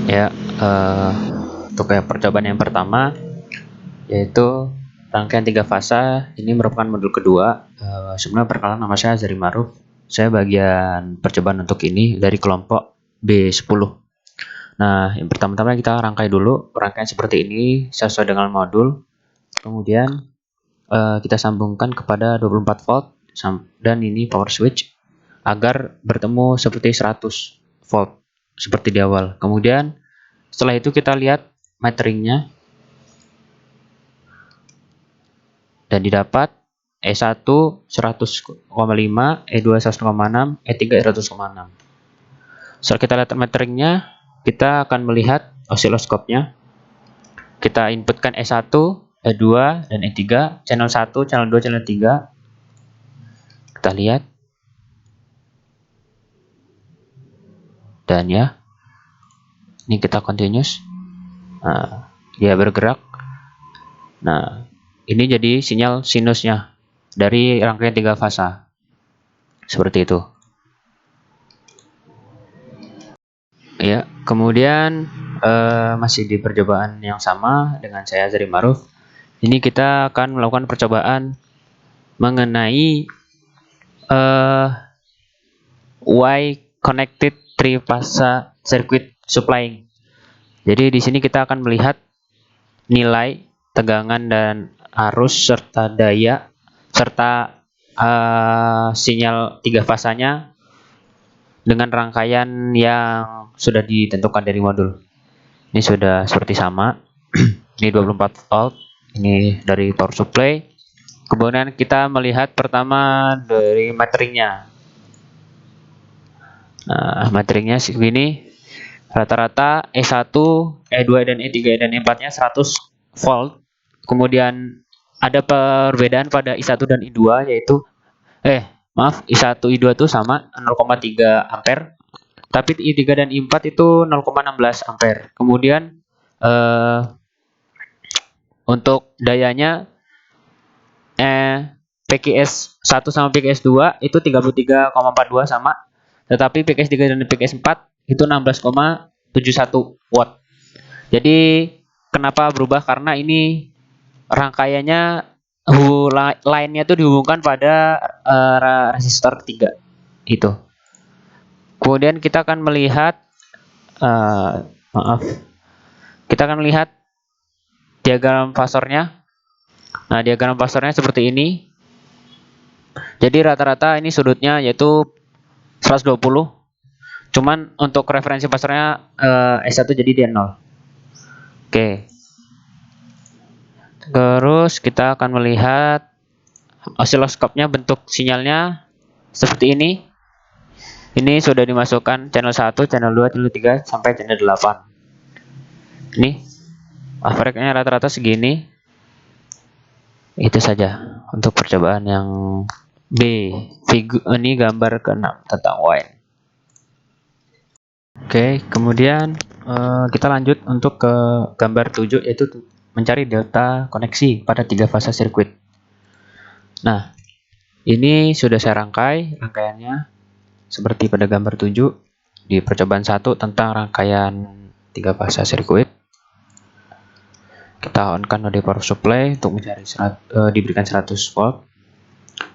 Ya, untuk percobaan yang pertama yaitu rangkaian 3 fasa. Ini merupakan modul kedua. Sebelumnya perkenalan, nama saya Azari Maruf. Saya bagian percobaan untuk ini dari kelompok B10. Nah, yang pertama-tama kita rangkai dulu rangkaian seperti ini sesuai dengan modul. Kemudian kita sambungkan kepada 24 volt dan ini power switch agar bertemu seperti 100 volt seperti di awal. Kemudian setelah itu kita lihat meteringnya dan didapat E1 100,5, E2 100,6, E3 100,6. Setelah kita lihat meteringnya, kita akan melihat osiloskopnya. Kita inputkan E1, E2, dan E3, channel 1, channel 2, channel 3. Kita lihat. Dan ya, ini kita continuous. Nah, dia bergerak. Nah, ini jadi sinyal sinusnya dari rangkaian 3 fasa. Seperti itu. Ya, kemudian masih di percobaan yang sama dengan saya Azari Maruf. Ini kita akan melakukan percobaan mengenai Y connected trifasa circuit supplying. Jadi di sini kita akan melihat nilai tegangan dan arus serta daya serta sinyal 3 fasanya dengan rangkaian yang sudah ditentukan dari modul. Ini sudah seperti sama. Ini 24 volt, ini dari power supply. Kemudian kita melihat pertama dari meteringnya. Nah, meteringnya segini. Rata-rata E1, E2 dan E3 dan E4-nya 100 volt. Kemudian ada perbedaan pada I1 dan I2 yaitu I1 I2 itu sama 0,3 ampere. Tapi I3 dan I4 itu 0,16 ampere. Kemudian untuk dayanya PQS 1 sama PQS 2 itu 33,42 sama. Tetapi PQS 3 dan PQS 4 itu 16,71 watt. Jadi kenapa berubah? Karena ini rangkaiannya line-nya itu dihubungkan pada resistor 3 itu. Kemudian kita akan melihat kita akan melihat diagram fasornya. Nah, diagram fasornya seperti ini. Jadi rata-rata ini sudutnya yaitu 120. Cuman untuk referensi fasornya S1 jadi dia 0. Oke. Terus kita akan melihat osiloskopnya, bentuk sinyalnya seperti ini. Ini sudah dimasukkan channel 1, channel 2, channel 3 sampai channel 8. Ini average-nya rata-rata segini. Itu saja untuk percobaan yang B. Ini gambar ke-6 tentang Y. Oke, kemudian kita lanjut untuk ke gambar 7 yaitu mencari delta koneksi pada 3 fasa sirkuit. Nah, ini sudah saya rangkai rangkaiannya seperti pada gambar 7 di percobaan 1 tentang rangkaian 3 fasa sirkuit. Kita on-kan node power supply untuk mencari diberikan 100 volt.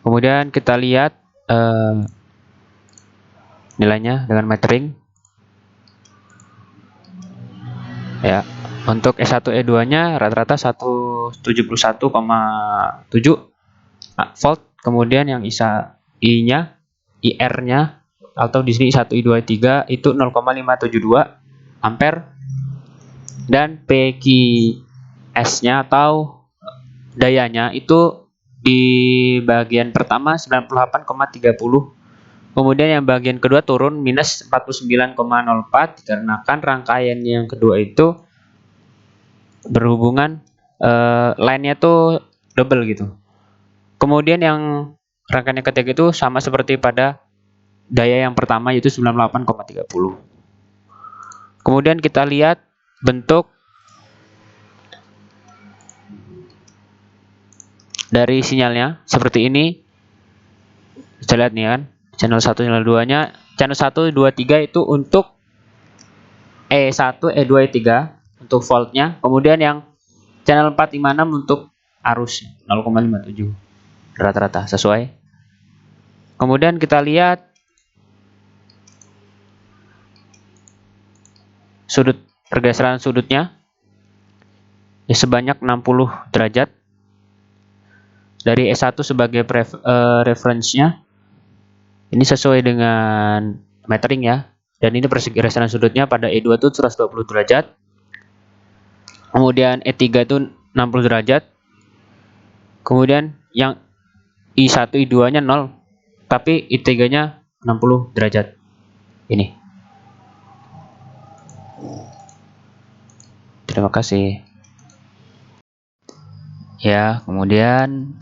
Kemudian kita lihat nilainya dengan metering. Ya, untuk E1 E2-nya rata-rata 171,7 volt. Kemudian yang I-nya, IR-nya atau di sini I1 I2 I3 itu 0,572 ampere dan PQS-nya atau dayanya itu di bagian pertama 98,30. Kemudian yang bagian kedua turun minus 49,04 dikarenakan rangkaian yang kedua itu berhubungan line-nya tuh double gitu. Kemudian yang rangkaian yang ketiga itu sama seperti pada daya yang pertama yaitu 98,30. Kemudian kita lihat bentuk dari sinyalnya seperti ini. Kita lihat nih kan, channel 1, channel 2-nya. Channel 1, 2, 3 itu untuk E1, E2, E3 untuk voltnya, kemudian yang channel 456 untuk arus 0,57 rata-rata sesuai. Kemudian kita lihat sudut pergeseran sudutnya ya, sebanyak 60 derajat dari E1 sebagai referensinya. Ini sesuai dengan metering ya. Dan ini pergeseran sudutnya pada E2 itu 120 derajat. Kemudian E3 itu 60 derajat. Kemudian yang I1, I2-nya 0, tapi I3-nya 60 derajat. Ini. Terima kasih. Ya, kemudian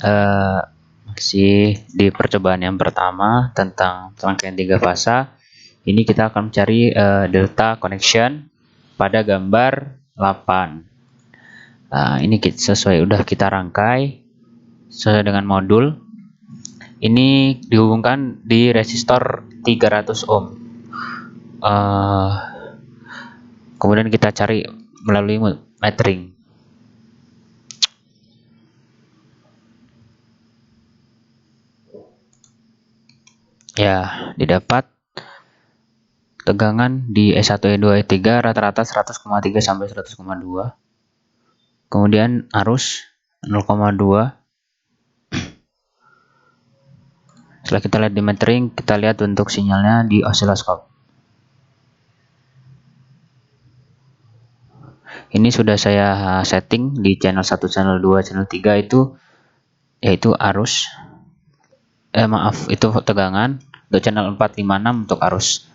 masih di percobaan yang pertama tentang rangkaian 3 fasa. Ini kita akan mencari delta connection pada gambar 8. Nah, ini udah kita rangkai sesuai dengan modul. Ini dihubungkan di resistor 300 ohm. Kemudian kita cari melalui metering. Ya, didapat tegangan di E1, E2, E3 rata-rata 100,3 sampai 100,2. Kemudian arus 0,2. Setelah kita lihat di metering, kita lihat bentuk sinyalnya di osiloskop. Ini sudah saya setting di channel 1, channel 2, channel 3 itu yaitu arus. Itu tegangan. Untuk channel 4, 5, 6 untuk arus.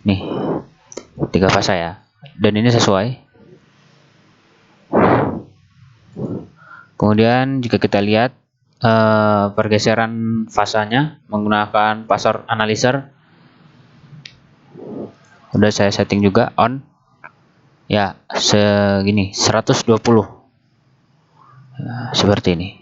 Nih, 3 fasa ya. Dan ini sesuai. Kemudian jika kita lihat pergeseran fasanya menggunakan pasar analyzer, udah saya setting juga on. Ya, segini 120. Seperti ini.